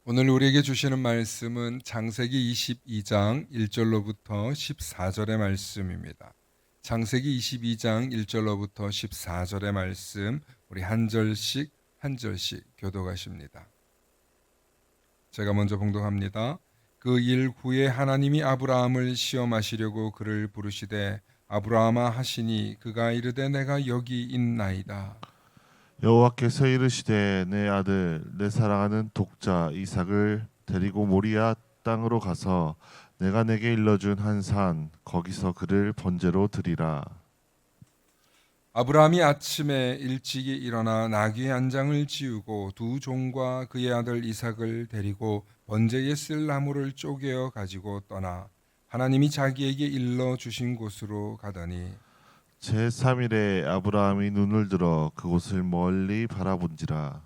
오늘 우리에게 주시는 말씀은 창세기 22장 1절로부터 14절의 말씀입니다. 창세기 22장 1절로부터 14절의 말씀, 우리 한 절씩 교독하십니다. 제가 먼저 봉독합니다. 그 일 후에 하나님이 아브라함을 시험하시려고 그를 부르시되 아브라함아 하시니 그가 이르되 내가 여기 있나이다. 여호와께서 이르시되 내 아들 내 사랑하는 독자 이삭을 데리고 모리아 땅으로 가서 내가 내게 일러준 한 산 거기서 그를 번제로 드리라. 아브라함이 아침에 일찍이 일어나 나귀 한 장을 지우고 두 종과 그의 아들 이삭을 데리고 번제에 쓸 나무를 쪼개어 가지고 떠나 하나님이 자기에게 일러 주신 곳으로 가더니 제3일에 아브라함이 눈을 들어 그곳을 멀리 바라본지라.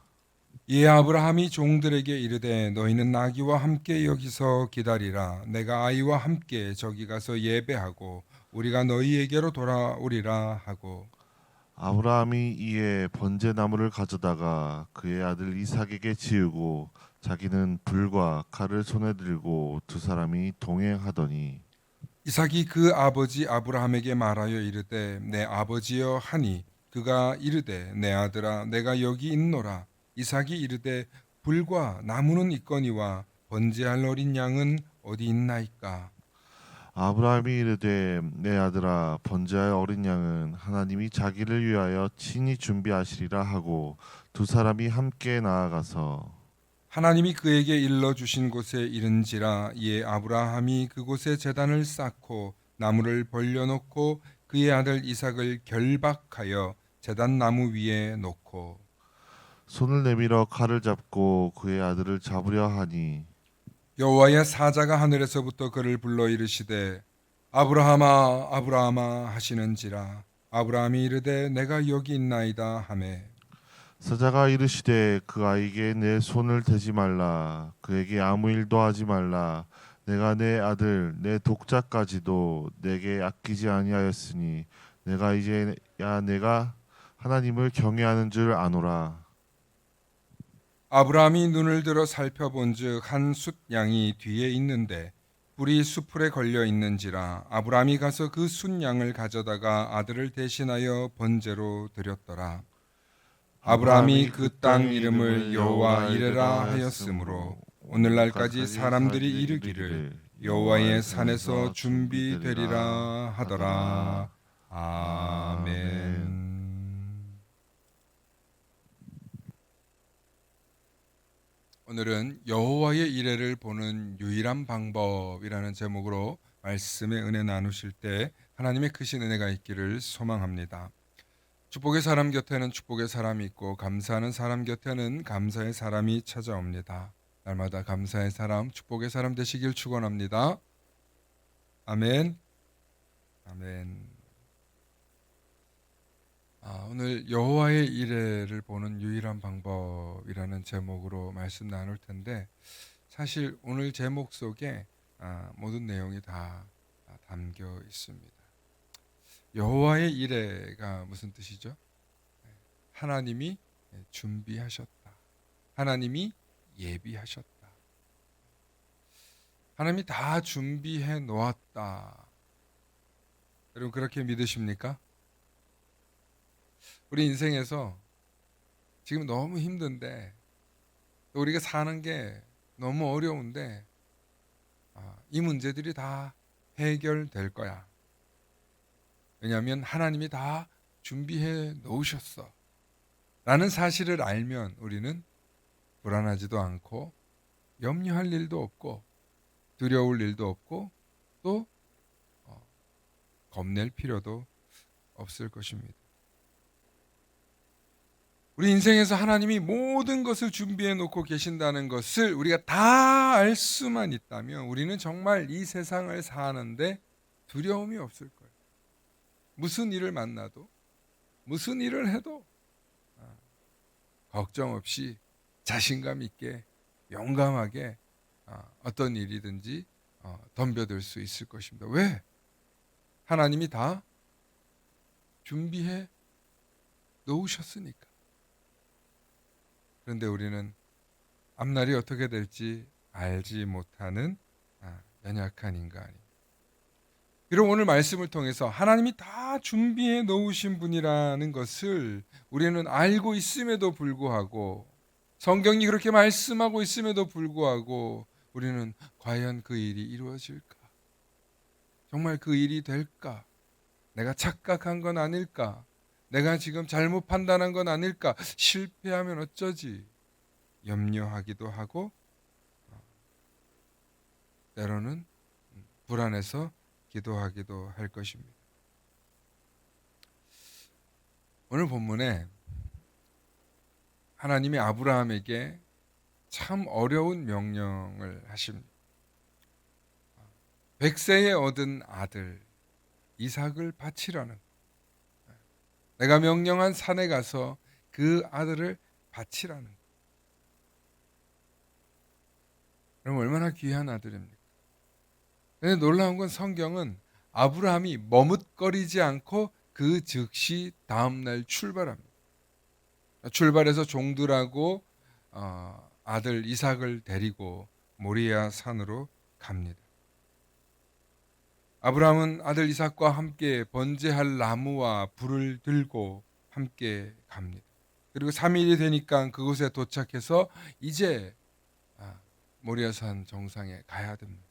이에 아브라함이 종들에게 이르되 너희는 나귀와 함께 여기서 기다리라. 내가 아이와 함께 저기 가서 예배하고 우리가 너희에게로 돌아오리라 하고 아브라함이 이에 번제 나무를 가져다가 그의 아들 이삭에게 지우고 자기는 불과 칼을 손에 들고 두 사람이 동행하더니 이삭이 그 아버지 아브라함에게 말하여 이르되 내 아버지여 하니 그가 이르되 내 아들아 내가 여기 있노라. 이삭이 이르되 불과 나무는 있거니와 번제할 어린 양은 어디 있나이까. 아브라함이 이르되 내 아들아 번제할 어린 양은 하나님이 자기를 위하여 친히 준비하시리라 하고 두 사람이 함께 나아가서 하나님이 그에게 일러 주신 곳에 이른지라. 이에 아브라함이 그곳에 제단을 쌓고 나무를 벌려놓고 그의 아들 이삭을 결박하여 제단 나무 위에 놓고 손을 내밀어 칼을 잡고 그의 아들을 잡으려 하니 여호와의 사자가 하늘에서부터 그를 불러 이르시되 아브라함아 아브라함아 하시는지라. 아브라함이 이르되 내가 여기 있나이다 하매 사자가 이르시되 그 아이에게 내 손을 대지 말라 그에게 아무 일도 하지 말라 내가 내 아들 내 독자까지도 내게 아끼지 아니하였으니 내가 이제야 내가 하나님을 경외하는 줄 아노라. 아브라함이 눈을 들어 살펴본즉 한 숫 양이 뒤에 있는데 뿔이 수풀에 걸려 있는지라. 아브라함이 가서 그 숫 양을 가져다가 아들을 대신하여 번제로 드렸더라. 아브라함이 그 땅 이름을 여호와 이레라 하였으므로 오늘날까지 사람들이 이르기를 여호와의 산에서 준비되리라 하더라. 아멘. 오늘은 여호와의 이레를 보는 유일한 방법이라는 제목으로 말씀의 은혜 나누실 때 하나님의 크신 은혜가 있기를 소망합니다. 축복의 사람 곁에는 축복의 사람이 있고 감사하는 사람 곁에는 감사의 사람이 찾아옵니다. 날마다 감사의 사람, 축복의 사람 되시길 축원합니다. 아멘. 아멘. 오늘 여호와의 이레를 보는 유일한 방법이라는 제목으로 말씀 나눌 텐데 사실 오늘 제목 속에 모든 내용이 다 담겨 있습니다. 여호와의 이레가 무슨 뜻이죠? 하나님이 준비하셨다. 하나님이 예비하셨다. 하나님이 다 준비해 놓았다. 여러분 그렇게 믿으십니까? 우리 인생에서 지금 너무 힘든데 또 우리가 사는 게 너무 어려운데 이 문제들이 다 해결될 거야. 왜냐하면 하나님이 다 준비해 놓으셨어. 라는 사실을 알면 우리는 불안하지도 않고 염려할 일도 없고 두려울 일도 없고 또 겁낼 필요도 없을 것입니다. 우리 인생에서 하나님이 모든 것을 준비해 놓고 계신다는 것을 우리가 다 알 수만 있다면 우리는 정말 이 세상을 사는데 두려움이 없을 거예요. 무슨 일을 만나도 무슨 일을 해도 걱정 없이 자신감 있게 용감하게 어떤 일이든지 덤벼들 수 있을 것입니다. 왜? 하나님이 다 준비해 놓으셨으니까. 그런데 우리는 앞날이 어떻게 될지 알지 못하는 연약한 인간이. 비록 오늘 말씀을 통해서 하나님이 다 준비해 놓으신 분이라는 것을 우리는 알고 있음에도 불구하고, 성경이 그렇게 말씀하고 있음에도 불구하고 우리는 과연 그 일이 이루어질까? 정말 그 일이 될까? 내가 착각한 건 아닐까? 내가 지금 잘못 판단한 건 아닐까? 실패하면 어쩌지? 염려하기도 하고, 때로는 불안해서 기도하기도 할 것입니다. 오늘 본문에 하나님이 아브라함에게 참 어려운 명령을 하십니다. 100세에 얻은 아들 이삭을 바치라는, 내가 명령한 산에 가서 그 아들을 바치라는. 그럼 얼마나 귀한 아들입니까? 근데 놀라운 건 성경은 아브라함이 머뭇거리지 않고 그 즉시 다음날 출발합니다. 출발해서 종들하고 아들 이삭을 데리고 모리아 산으로 갑니다. 아브라함은 아들 이삭과 함께 번제할 나무와 불을 들고 함께 갑니다. 그리고 3일이 되니까 그곳에 도착해서 이제 모리아산 정상에 가야 됩니다.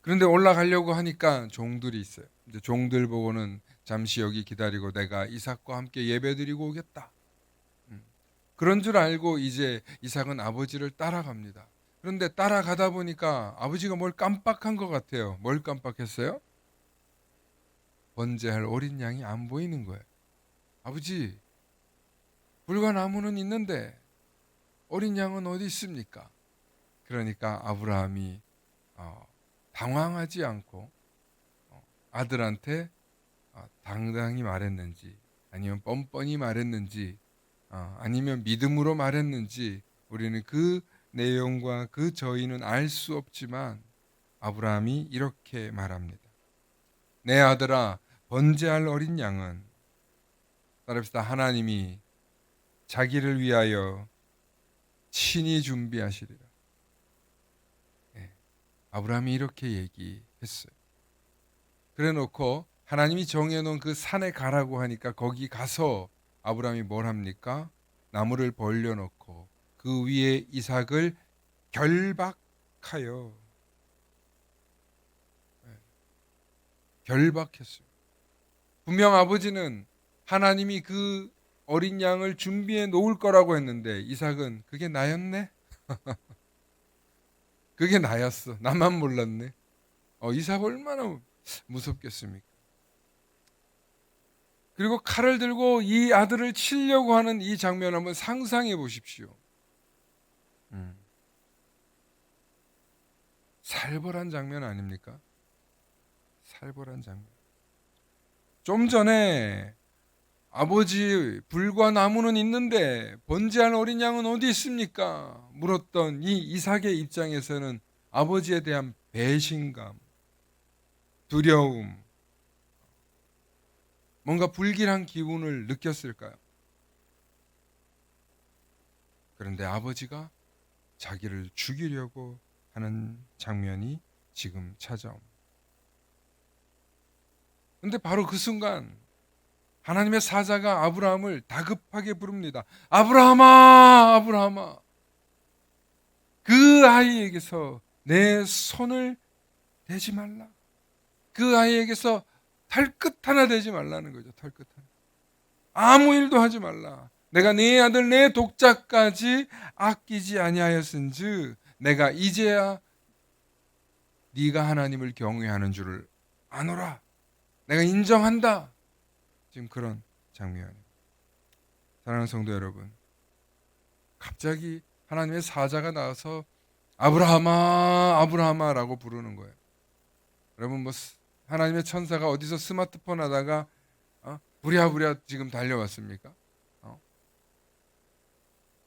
그런데 올라가려고 하니까 종들이 있어요. 이제 종들 보고는 잠시 여기 기다리고 내가 이삭과 함께 예배드리고 오겠다. 그런 줄 알고 이제 이삭은 아버지를 따라갑니다. 그런데 따라가다 보니까 아버지가 뭘 깜빡한 것 같아요. 뭘 깜빡했어요? 번제할 어린 양이 안 보이는 거예요. 아버지, 불과 나무는 있는데 어린 양은 어디 있습니까? 그러니까 아브라함이 당황하지 않고 아들한테 당당히 말했는지, 아니면 뻔뻔히 말했는지, 아니면 믿음으로 말했는지 우리는 그 내용과 그 저희는 알 수 없지만 아브라함이 이렇게 말합니다. 내 아들아, 번제할 어린 양은, 따릅시다, 하나님이 자기를 위하여 친히 준비하시리라. 아브라함이 이렇게 얘기했어요. 그래 놓고 하나님이 정해놓은 그 산에 가라고 하니까 거기 가서 아브라함이 뭘 합니까? 나무를 벌려놓고 그 위에 이삭을 결박하여, 결박했어요. 분명 아버지는 하나님이 그 어린 양을 준비해 놓을 거라고 했는데 이삭은 그게 나였네? 그게 나였어. 나만 몰랐네. 이삭 얼마나 무섭겠습니까? 그리고 칼을 들고 이 아들을 치려고 하는 이 장면 한번 상상해 보십시오. 살벌한 장면 아닙니까? 살벌한 장면. 좀 전에 아버지, 불과 나무는 있는데 번제할 어린 양은 어디 있습니까? 물었던 이 이삭의 입장에서는 아버지에 대한 배신감, 두려움, 뭔가 불길한 기운을 느꼈을까요? 그런데 아버지가 자기를 죽이려고 하는 장면이 지금 찾아옵니다. 그런데 바로 그 순간 하나님의 사자가 아브라함을 다급하게 부릅니다. 아브라함아, 아브라함아, 그 아이에게서 내 손을 대지 말라. 그 아이에게서 털끝 하나 대지 말라는 거죠. 털끝 하나. 아무 일도 하지 말라. 내가 네 아들 내 독자까지 아끼지 아니하였은즉 내가 이제야 네가 하나님을 경외하는 줄을 아노라. 내가 인정한다. 지금 그런 장면입니다. 사랑하는 성도 여러분, 갑자기 하나님의 사자가 나와서 아브라함아, 아브라함아라고 부르는 거예요. 여러분, 뭐 하나님의 천사가 어디서 스마트폰 하다가 부랴부랴 지금 달려왔습니까?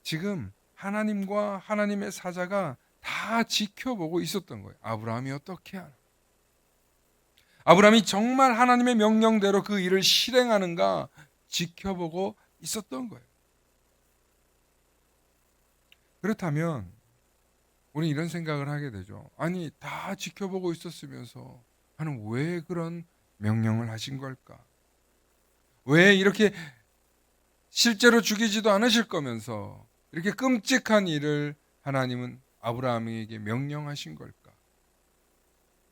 지금 하나님과 하나님의 사자가 다 지켜보고 있었던 거예요. 아브라함이 어떻게 하나? 아브라함이 정말 하나님의 명령대로 그 일을 실행하는가 지켜보고 있었던 거예요. 그렇다면 우리 이런 생각을 하게 되죠. 아니, 다 지켜보고 있었으면서 하나님 왜 그런 명령을 하신 걸까? 왜 이렇게 실제로 죽이지도 않으실 거면서 이렇게 끔찍한 일을 하나님은 아브라함에게 명령하신 걸까?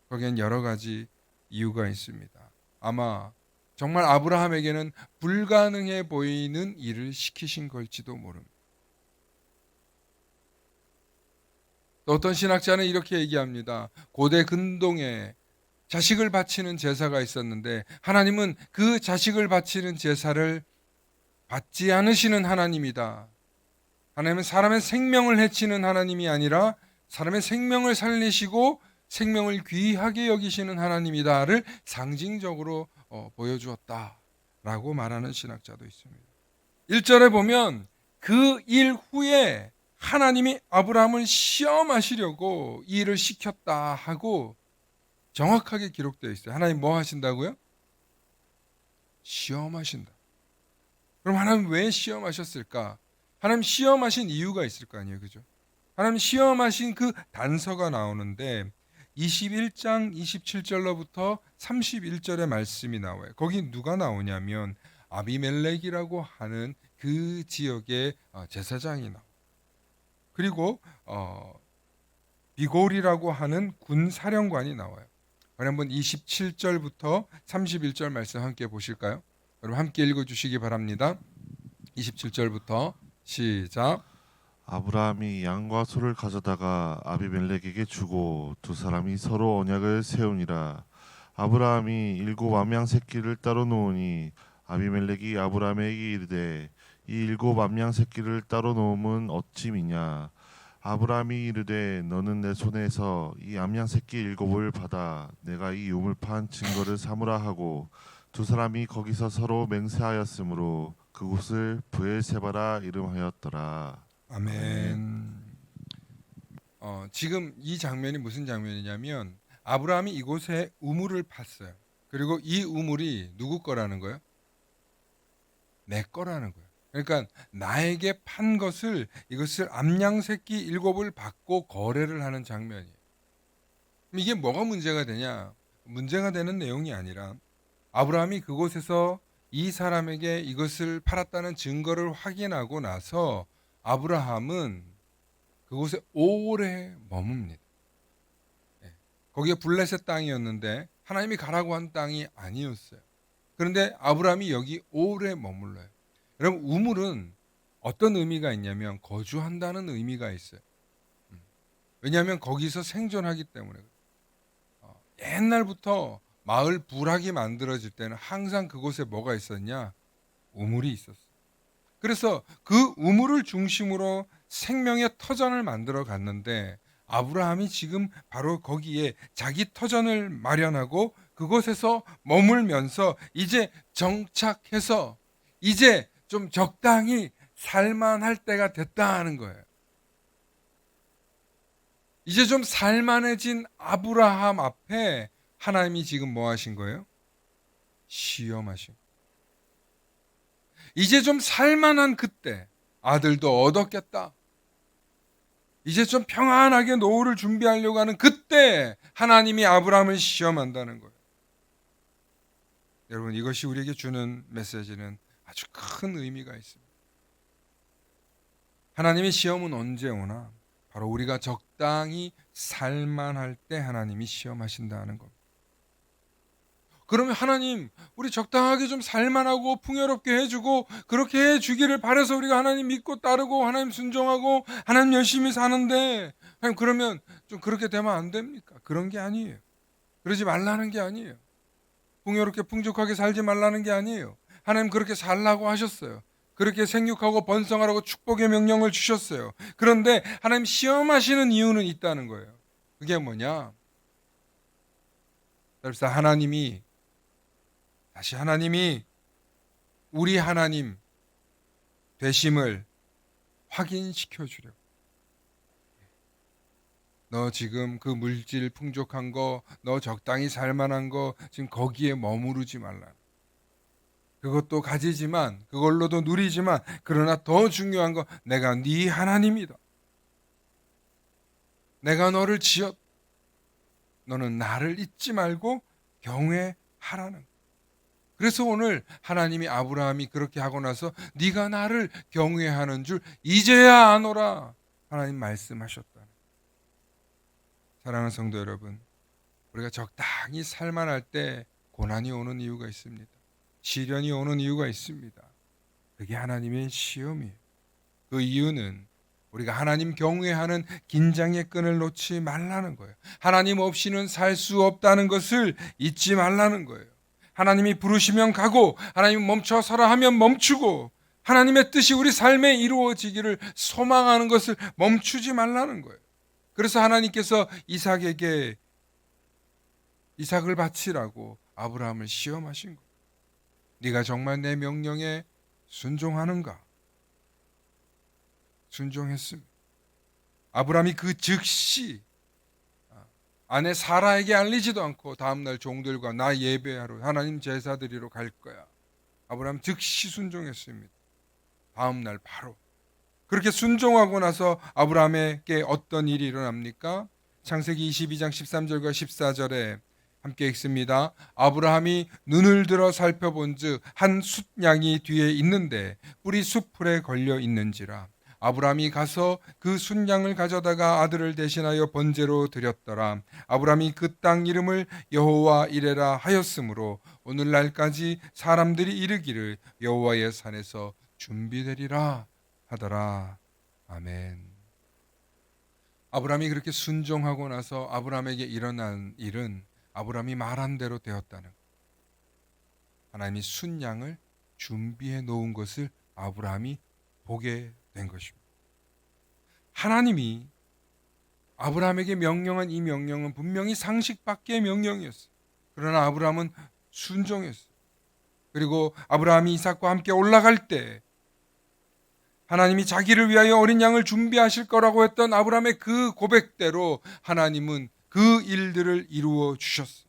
거기엔 여러 가지 이유가 있습니다. 아마 정말 아브라함에게는 불가능해 보이는 일을 시키신 걸지도 모릅니다. 또 어떤 신학자는 이렇게 얘기합니다. 고대 근동에 자식을 바치는 제사가 있었는데 하나님은 그 자식을 바치는 제사를 받지 않으시는 하나님이다. 하나님은 사람의 생명을 해치는 하나님이 아니라 사람의 생명을 살리시고 생명을 귀하게 여기시는 하나님이다를 상징적으로 보여주었다라고 말하는 신학자도 있습니다. 1절에 보면 그 일 후에 하나님이 아브라함을 시험하시려고 이 일을 시켰다 하고 정확하게 기록되어 있어요. 하나님 뭐 하신다고요? 시험하신다. 그럼 하나님 왜 시험하셨을까? 하나님 시험하신 이유가 있을 거 아니에요. 그죠? 하나님 시험하신 그 단서가 나오는데 21장 27절로부터 31절의 말씀이 나와요. 거기 누가 나오냐면 아비멜렉이라고 하는 그 지역의 제사장이 나와요. 그리고 비골이라고 하는 군사령관이 나와요. 우리 한번 27절부터 31절 말씀 함께 보실까요? 여러분 함께 읽어주시기 바랍니다. 27절부터 시작. 아브라함이 양과 소를 가져다가 아비멜렉에게 주고 두 사람이 서로 언약을 세우니라. 아브라함이 일곱 암양 새끼를 따로 놓으니 아비멜렉이 아브라함에게 이르되 이 일곱 암양 새끼를 따로 놓음은 어찌미냐. 아브라함이 이르되 너는 내 손에서 이 암양 새끼 일곱을 받아 내가 이 유물판 증거를 삼으라 하고 두 사람이 거기서 서로 맹세하였으므로 그곳을 브엘세바라 이름하였더라. 아멘. 지금 이 장면이 무슨 장면이냐면 아브라함이 이곳에 우물을 팠어요. 그리고 이 우물이 누구 거라는 거예요? 내 거라는 거예요. 그러니까 나에게 판 것을 이것을 암양 새끼 일곱을 받고 거래를 하는 장면이에요. 그럼 이게 뭐가 문제가 되냐? 문제가 되는 내용이 아니라 아브라함이 그곳에서 이 사람에게 이것을 팔았다는 증거를 확인하고 나서 아브라함은 그곳에 오래 머뭅니다. 거기가 블레셋 땅이었는데 하나님이 가라고 한 땅이 아니었어요. 그런데 아브라함이 여기 오래 머물러요. 여러분 우물은 어떤 의미가 있냐면 거주한다는 의미가 있어요. 왜냐하면 거기서 생존하기 때문에. 옛날부터 마을 부락이 만들어질 때는 항상 그곳에 뭐가 있었냐? 우물이 있었어요. 그래서 그 우물을 중심으로 생명의 터전을 만들어 갔는데 아브라함이 지금 바로 거기에 자기 터전을 마련하고 그곳에서 머물면서 이제 정착해서 이제 좀 적당히 살만할 때가 됐다는 거예요. 이제 좀 살만해진 아브라함 앞에 하나님이 지금 뭐 하신 거예요? 시험하신 거예요. 이제 좀 살만한 그때 아들도 얻었겠다. 이제 좀 평안하게 노후를 준비하려고 하는 그때 하나님이 아브라함을 시험한다는 거예요. 여러분 이것이 우리에게 주는 메시지는 아주 큰 의미가 있습니다. 하나님의 시험은 언제 오나? 바로 우리가 적당히 살만할 때 하나님이 시험하신다는 겁니다. 그러면 하나님 우리 적당하게 좀 살만하고 풍요롭게 해주고 그렇게 해주기를 바라서 우리가 하나님 믿고 따르고 하나님 순종하고 하나님 열심히 사는데 하나님 그러면 좀 그렇게 되면 안 됩니까? 그런 게 아니에요. 그러지 말라는 게 아니에요. 풍요롭게 풍족하게 살지 말라는 게 아니에요. 하나님 그렇게 살라고 하셨어요. 그렇게 생육하고 번성하라고 축복의 명령을 주셨어요. 그런데 하나님 시험하시는 이유는 있다는 거예요. 그게 뭐냐? 그래서 하나님이 우리 하나님 되심을 확인시켜 주려고. 너 지금 그 물질 풍족한 거, 너 적당히 살만한 거 지금 거기에 머무르지 말라. 그것도 가지지만 그걸로도 누리지만 그러나 더 중요한 거 내가 네 하나님이다. 내가 너를 지었. 너는 나를 잊지 말고 경외하라는 거예요. 그래서 오늘 하나님이 아브라함이 그렇게 하고 나서 네가 나를 경외하는 줄 이제야 아노라 하나님 말씀하셨다. 사랑하는 성도 여러분, 우리가 적당히 살만할 때 고난이 오는 이유가 있습니다. 시련이 오는 이유가 있습니다. 그게 하나님의 시험이에요. 그 이유는 우리가 하나님 경외하는 긴장의 끈을 놓지 말라는 거예요. 하나님 없이는 살 수 없다는 것을 잊지 말라는 거예요. 하나님이 부르시면 가고 하나님 멈춰서라 하면 멈추고 하나님의 뜻이 우리 삶에 이루어지기를 소망하는 것을 멈추지 말라는 거예요. 그래서 하나님께서 이삭에게 이삭을 바치라고 아브라함을 시험하신 거예요. 네가 정말 내 명령에 순종하는가? 순종했습니다. 아브라함이 그 즉시 아내 사라에게 알리지도 않고 다음날 종들과 나 예배하러 하나님 제사 드리러 갈 거야. 아브라함 즉시 순종했습니다. 다음날 바로. 그렇게 순종하고 나서 아브라함에게 어떤 일이 일어납니까? 창세기 22장 13절과 14절에 함께 읽습니다. 아브라함이 눈을 들어 살펴본즉 한 숫양이 뒤에 있는데 뿔이 숫풀에 걸려 있는지라. 아브라함이 가서 그 숫양을 가져다가 아들을 대신하여 번제로 드렸더라. 아브라함이 그 땅 이름을 여호와 이레라 하였으므로 오늘날까지 사람들이 이르기를 여호와의 산에서 준비되리라 하더라. 아멘. 아브라함이 그렇게 순종하고 나서 아브라함에게 일어난 일은 아브라함이 말한 대로 되었다는 것. 하나님이 순양을 준비해 놓은 것을 아브라함이 보게 된 것입니다. 하나님이 아브라함에게 명령한 이 명령은 분명히 상식 밖의 명령이었어요. 그러나 아브라함은 순종했어요. 그리고 아브라함이 이삭과 함께 올라갈 때 하나님이 자기를 위하여 어린 양을 준비하실 거라고 했던 아브라함의 그 고백대로 하나님은 그 일들을 이루어 주셨어요.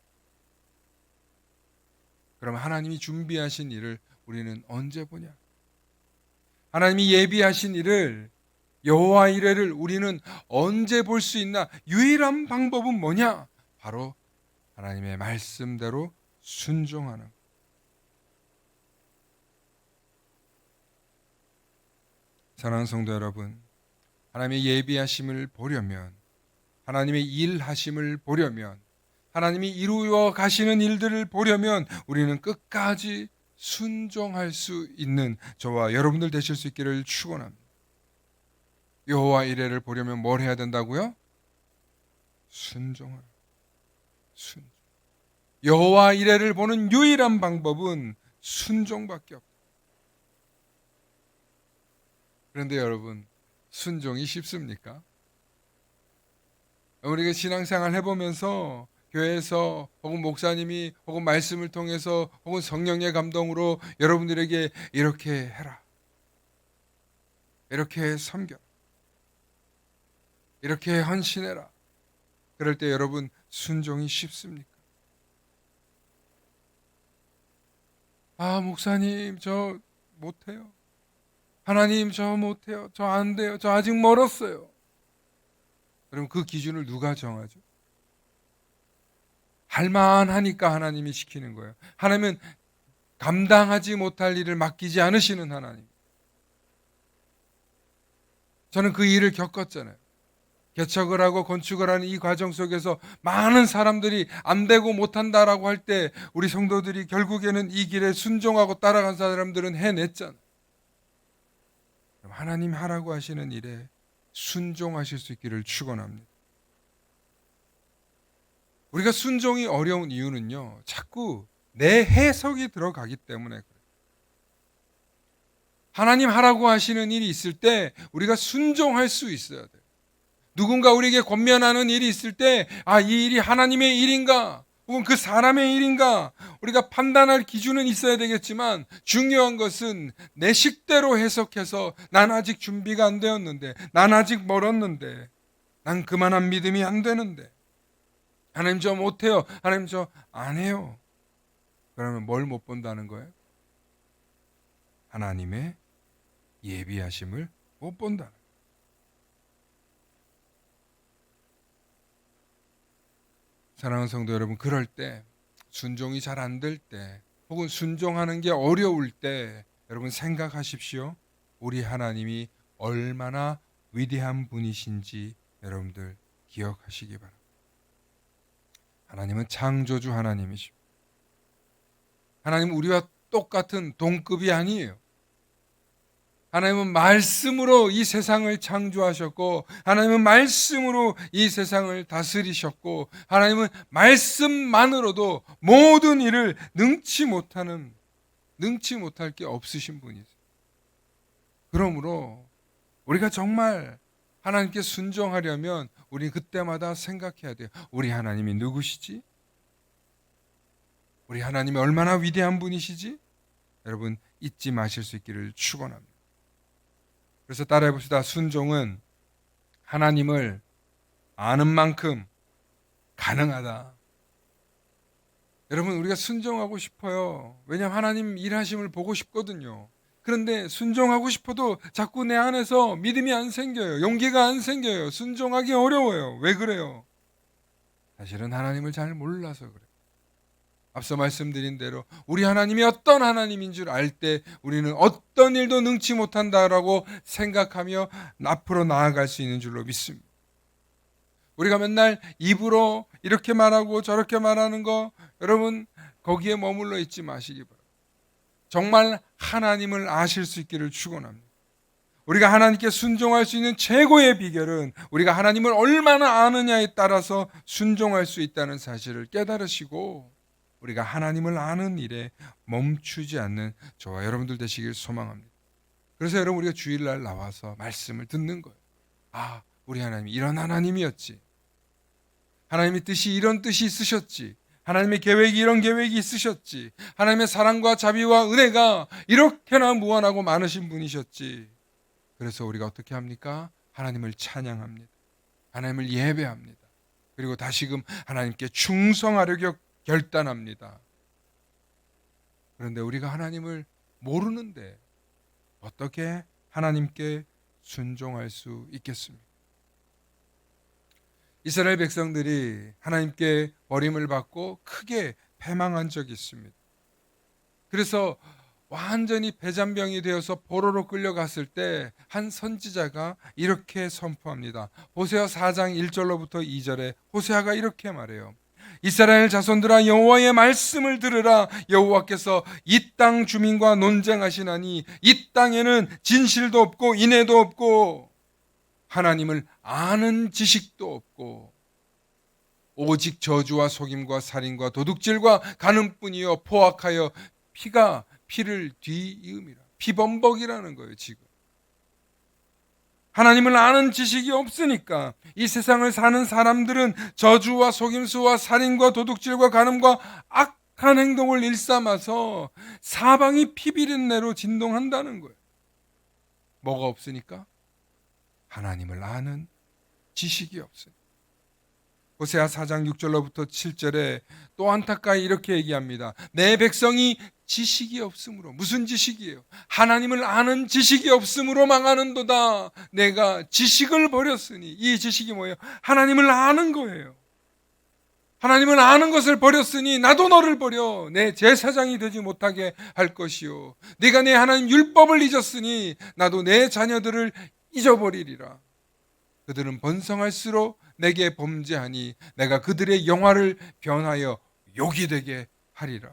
그럼 하나님이 준비하신 일을 우리는 언제 보냐? 하나님이 예비하신 일을 여호와 이레를 우리는 언제 볼 수 있나? 유일한 방법은 뭐냐? 바로 하나님의 말씀대로 순종하는 것. 사랑하는 성도 여러분, 하나님의 예비하심을 보려면, 하나님의 일하심을 보려면, 하나님이 이루어 가시는 일들을 보려면 우리는 끝까지 순종할 수 있는 저와 여러분들 되실 수 있기를 축원합니다. 여호와 이레를 보려면 뭘 해야 된다고요? 순종을. 순종. 여호와 이레를 보는 유일한 방법은 순종밖에 없다. 그런데 여러분, 순종이 쉽습니까? 우리가 신앙생활 해보면서 교회에서 혹은 목사님이 혹은 말씀을 통해서 혹은 성령의 감동으로 여러분들에게 이렇게 해라, 이렇게 섬겨, 이렇게 헌신해라. 그럴 때 여러분 순종이 쉽습니까? 아, 목사님 저 못해요. 하나님 저 못해요. 저 안 돼요. 저 아직 멀었어요. 그럼 그 기준을 누가 정하죠? 할만하니까 하나님이 시키는 거예요. 하나님은 감당하지 못할 일을 맡기지 않으시는 하나님. 저는 그 일을 겪었잖아요. 개척을 하고 건축을 하는 이 과정 속에서 많은 사람들이 안 되고 못한다라고 할 때 우리 성도들이 결국에는 이 길에 순종하고 따라간 사람들은 해냈잖아요. 하나님 하라고 하시는 일에 순종하실 수 있기를 축원합니다. 우리가 순종이 어려운 이유는요, 자꾸 내 해석이 들어가기 때문에 그래요. 하나님 하라고 하시는 일이 있을 때 우리가 순종할 수 있어야 돼요. 누군가 우리에게 권면하는 일이 있을 때, 아, 이 일이 하나님의 일인가? 혹은 그 사람의 일인가? 우리가 판단할 기준은 있어야 되겠지만 중요한 것은 내 식대로 해석해서 난 아직 준비가 안 되었는데, 난 아직 멀었는데, 난 그만한 믿음이 안 되는데, 하나님 저 못해요. 하나님 저 안 해요. 그러면 뭘 못 본다는 거예요? 하나님의 예비하심을 못 본다. 사랑하는 성도 여러분, 그럴 때 순종이 잘 안 될 때 혹은 순종하는 게 어려울 때 여러분 생각하십시오. 우리 하나님이 얼마나 위대한 분이신지 여러분들 기억하시기 바랍니다. 하나님은 창조주 하나님이십니다. 하나님은 우리와 똑같은 동급이 아니에요. 하나님은 말씀으로 이 세상을 창조하셨고, 하나님은 말씀으로 이 세상을 다스리셨고, 하나님은 말씀만으로도 모든 일을 능치 못할 게 없으신 분이세요. 그러므로 우리가 정말 하나님께 순종하려면 우리 그때마다 생각해야 돼요. 우리 하나님이 누구시지? 우리 하나님이 얼마나 위대한 분이시지? 여러분 잊지 마실 수 있기를 축원합니다. 그래서 따라해 봅시다. 순종은 하나님을 아는 만큼 가능하다. 여러분 우리가 순종하고 싶어요. 왜냐하면 하나님 일하심을 보고 싶거든요. 그런데 순종하고 싶어도 자꾸 내 안에서 믿음이 안 생겨요. 용기가 안 생겨요. 순종하기 어려워요. 왜 그래요? 사실은 하나님을 잘 몰라서 그래요. 앞서 말씀드린 대로 우리 하나님이 어떤 하나님인 줄 알 때 우리는 어떤 일도 능치 못한다라고 생각하며 앞으로 나아갈 수 있는 줄로 믿습니다. 우리가 맨날 입으로 이렇게 말하고 저렇게 말하는 거 여러분 거기에 머물러 있지 마시기 바랍니다. 정말 하나님을 아실 수 있기를 축원합니다. 우리가 하나님께 순종할 수 있는 최고의 비결은 우리가 하나님을 얼마나 아느냐에 따라서 순종할 수 있다는 사실을 깨달으시고 우리가 하나님을 아는 일에 멈추지 않는 저와 여러분들 되시길 소망합니다. 그래서 여러분 우리가 주일날 나와서 말씀을 듣는 거예요. 아, 우리 하나님이 이런 하나님이었지. 하나님의 뜻이 이런 뜻이 있으셨지. 하나님의 계획이 이런 계획이 있으셨지. 하나님의 사랑과 자비와 은혜가 이렇게나 무한하고 많으신 분이셨지. 그래서 우리가 어떻게 합니까? 하나님을 찬양합니다. 하나님을 예배합니다. 그리고 다시금 하나님께 충성하려고 결단합니다. 그런데 우리가 하나님을 모르는데 어떻게 하나님께 순종할 수 있겠습니까? 이스라엘 백성들이 하나님께 버림을 받고 크게 패망한 적이 있습니다. 그래서 완전히 배잔병이 되어서 포로로 끌려갔을 때 한 선지자가 이렇게 선포합니다. 호세아 4장 1절로부터 2절에 호세아가 이렇게 말해요. 이스라엘 자손들아 여호와의 말씀을 들으라. 여호와께서 이 땅 주민과 논쟁하시나니 이 땅에는 진실도 없고 인애도 없고 하나님을 아는 지식도 없고 오직 저주와 속임과 살인과 도둑질과 간음뿐이요 포악하여 피가 피를 뒤이음이라. 피범벅이라는 거예요. 지금 하나님을 아는 지식이 없으니까 이 세상을 사는 사람들은 저주와 속임수와 살인과 도둑질과 간음과 악한 행동을 일삼아서 사방이 피비린내로 진동한다는 거예요. 뭐가 없으니까? 하나님을 아는 지식이 없어요. 호세아 4장 6절로부터 7절에 또 안타까이 이렇게 얘기합니다. 내 백성이 지식이 없으므로. 무슨 지식이에요? 하나님을 아는 지식이 없으므로 망하는도다. 내가 지식을 버렸으니. 이 지식이 뭐예요? 하나님을 아는 거예요. 하나님을 아는 것을 버렸으니 나도 너를 버려 내 제사장이 되지 못하게 할 것이요 네가 내 하나님 율법을 잊었으니 나도 내 자녀들을 잊어버리리라. 그들은 번성할수록 내게 범죄하니 내가 그들의 영화를 변하여 욕이 되게 하리라.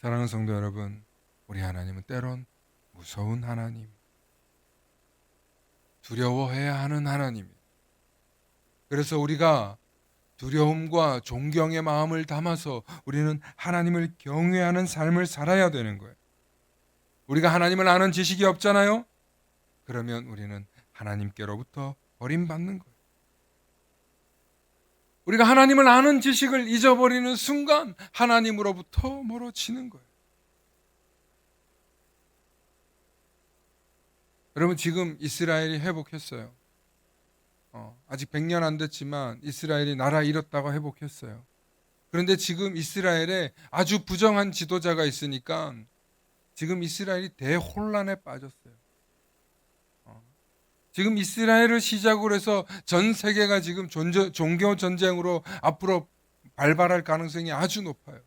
사랑하는 성도 여러분, 우리 하나님은 때론 무서운 하나님, 두려워해야 하는 하나님. 그래서 우리가 두려움과 존경의 마음을 담아서 우리는 하나님을 경외하는 삶을 살아야 되는 거예요. 우리가 하나님을 아는 지식이 없잖아요. 그러면 우리는 하나님께로부터 버림받는 거예요. 우리가 하나님을 아는 지식을 잊어버리는 순간 하나님으로부터 멀어지는 거예요. 여러분 지금 이스라엘이 회복했어요. 아직 100년 안 됐지만 이스라엘이 나라 잃었다가 회복했어요. 그런데 지금 이스라엘에 아주 부정한 지도자가 있으니까 지금 이스라엘이 대혼란에 빠졌어요. 지금 이스라엘을 시작으로 해서 전 세계가 지금 종교 전쟁으로 앞으로 발발할 가능성이 아주 높아요.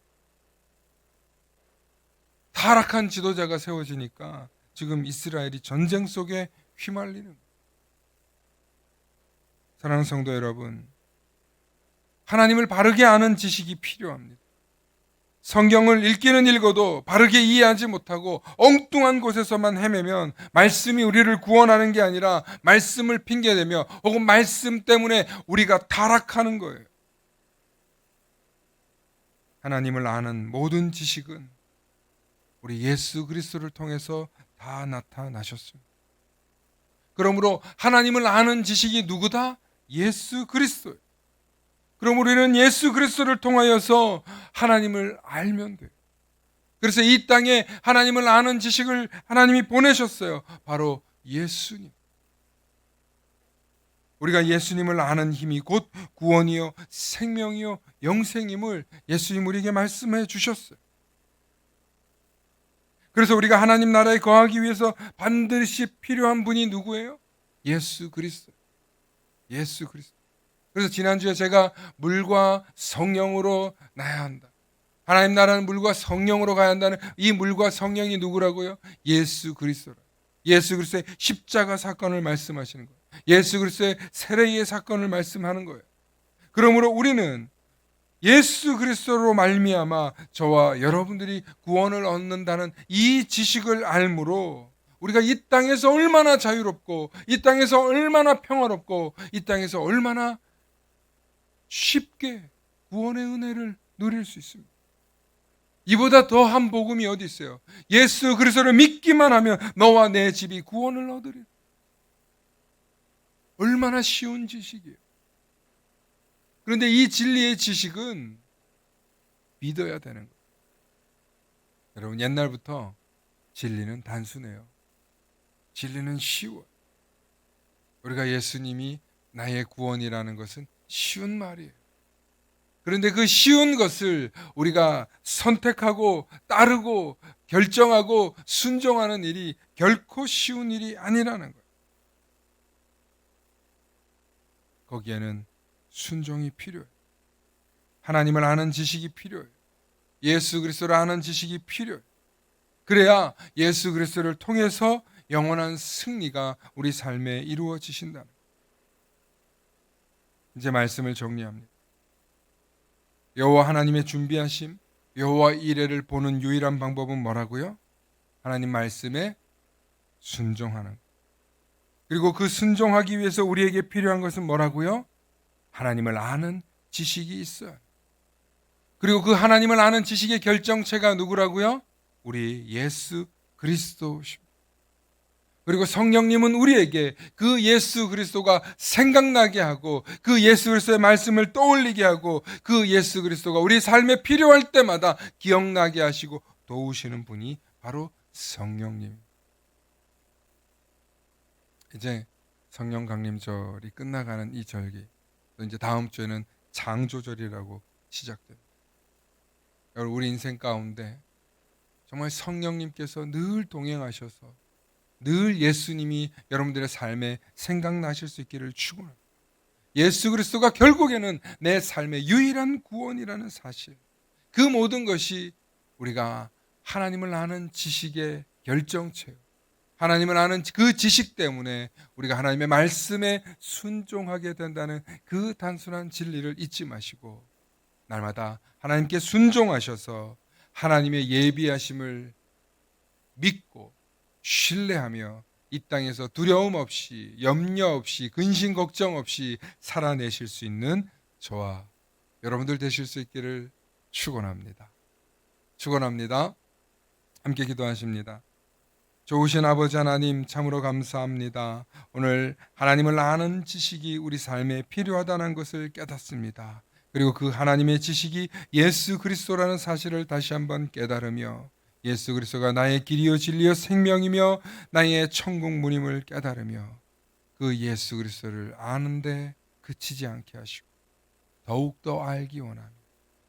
타락한 지도자가 세워지니까 지금 이스라엘이 전쟁 속에 휘말리는 거예요. 사랑하는 성도 여러분, 하나님을 바르게 아는 지식이 필요합니다. 성경을 읽기는 읽어도 바르게 이해하지 못하고 엉뚱한 곳에서만 헤매면 말씀이 우리를 구원하는 게 아니라 말씀을 핑계대며 혹은 말씀 때문에 우리가 타락하는 거예요. 하나님을 아는 모든 지식은 우리 예수 그리스도를 통해서 다 나타나셨습니다. 그러므로 하나님을 아는 지식이 누구다? 예수 그리스도예요. 그럼 우리는 예수 그리스도를 통하여서 하나님을 알면 돼요. 그래서 이 땅에 하나님을 아는 지식을 하나님이 보내셨어요. 바로 예수님. 우리가 예수님을 아는 힘이 곧 구원이요 생명이요 영생임을 예수님 우리에게 말씀해 주셨어요. 그래서 우리가 하나님 나라에 거하기 위해서 반드시 필요한 분이 누구예요? 예수 그리스도. 예수 그리스도. 그래서 지난주에 제가 물과 성령으로 나야 한다. 하나님 나라는 물과 성령으로 가야 한다는 이 물과 성령이 누구라고요? 예수 그리스도라. 예수 그리스도의 십자가 사건을 말씀하시는 거예요. 예수 그리스도의 세례의 사건을 말씀하는 거예요. 그러므로 우리는 예수 그리스도로 말미암아 저와 여러분들이 구원을 얻는다는 이 지식을 알므로 우리가 이 땅에서 얼마나 자유롭고 이 땅에서 얼마나 평화롭고 이 땅에서 얼마나 쉽게 구원의 은혜를 누릴 수 있습니다. 이보다 더한 복음이 어디 있어요? 예수 그리스도를 믿기만 하면 너와 내 집이 구원을 얻으리라. 얼마나 쉬운 지식이에요. 그런데 이 진리의 지식은 믿어야 되는 거예요. 여러분, 옛날부터 진리는 단순해요. 진리는 쉬워요. 우리가 예수님이 나의 구원이라는 것은 쉬운 말이에요. 그런데 그 쉬운 것을 우리가 선택하고 따르고 결정하고 순종하는 일이 결코 쉬운 일이 아니라는 거예요. 거기에는 순종이 필요해요. 하나님을 아는 지식이 필요해요. 예수 그리스도를 아는 지식이 필요해요. 그래야 예수 그리스도를 통해서 영원한 승리가 우리 삶에 이루어지신다는 거예요. 이제 말씀을 정리합니다. 여호와 하나님의 준비하심, 여호와 이레를 보는 유일한 방법은 뭐라고요? 하나님 말씀에 순종하는 것. 그리고 그 순종하기 위해서 우리에게 필요한 것은 뭐라고요? 하나님을 아는 지식이 있어요. 그리고 그 하나님을 아는 지식의 결정체가 누구라고요? 우리 예수 그리스도십니다. 그리고 성령님은 우리에게 그 예수 그리스도가 생각나게 하고 그 예수 그리스도의 말씀을 떠올리게 하고 그 예수 그리스도가 우리 삶에 필요할 때마다 기억나게 하시고 도우시는 분이 바로 성령님. 이제 성령 강림절이 끝나가는 이 절기, 또 이제 다음 주에는 창조절이라고 시작됩니다. 여러분, 우리 인생 가운데 정말 성령님께서 늘 동행하셔서 늘 예수님이 여러분들의 삶에 생각나실 수 있기를 축원합니다. 예수 그리스도가 결국에는 내 삶의 유일한 구원이라는 사실, 그 모든 것이 우리가 하나님을 아는 지식의 결정체요. 하나님을 아는 그 지식 때문에 우리가 하나님의 말씀에 순종하게 된다는 그 단순한 진리를 잊지 마시고 날마다 하나님께 순종하셔서 하나님의 예비하심을 믿고 신뢰하며 이 땅에서 두려움 없이 염려 없이 근심 걱정 없이 살아내실 수 있는 저와 여러분들 되실 수 있기를 축원합니다. 축원합니다. 함께 기도하십니다. 좋으신 아버지 하나님, 참으로 감사합니다. 오늘 하나님을 아는 지식이 우리 삶에 필요하다는 것을 깨닫습니다. 그리고 그 하나님의 지식이 예수 그리스도라는 사실을 다시 한번 깨달으며 예수 그리스도가 나의 길이요 진리요 생명이며 나의 천국 문임을 깨달으며 그 예수 그리스도를 아는데 그치지 않게 하시고 더욱더 알기 원하며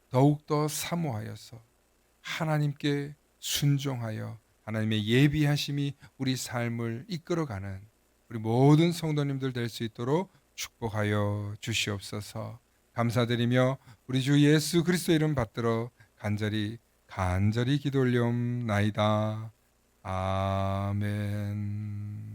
더욱더 사모하여서 하나님께 순종하여 하나님의 예비하심이 우리 삶을 이끌어가는 우리 모든 성도님들 될 수 있도록 축복하여 주시옵소서. 감사드리며 우리 주 예수 그리스도 이름 받들어 간절히 기도 올리옵나이다. 아멘.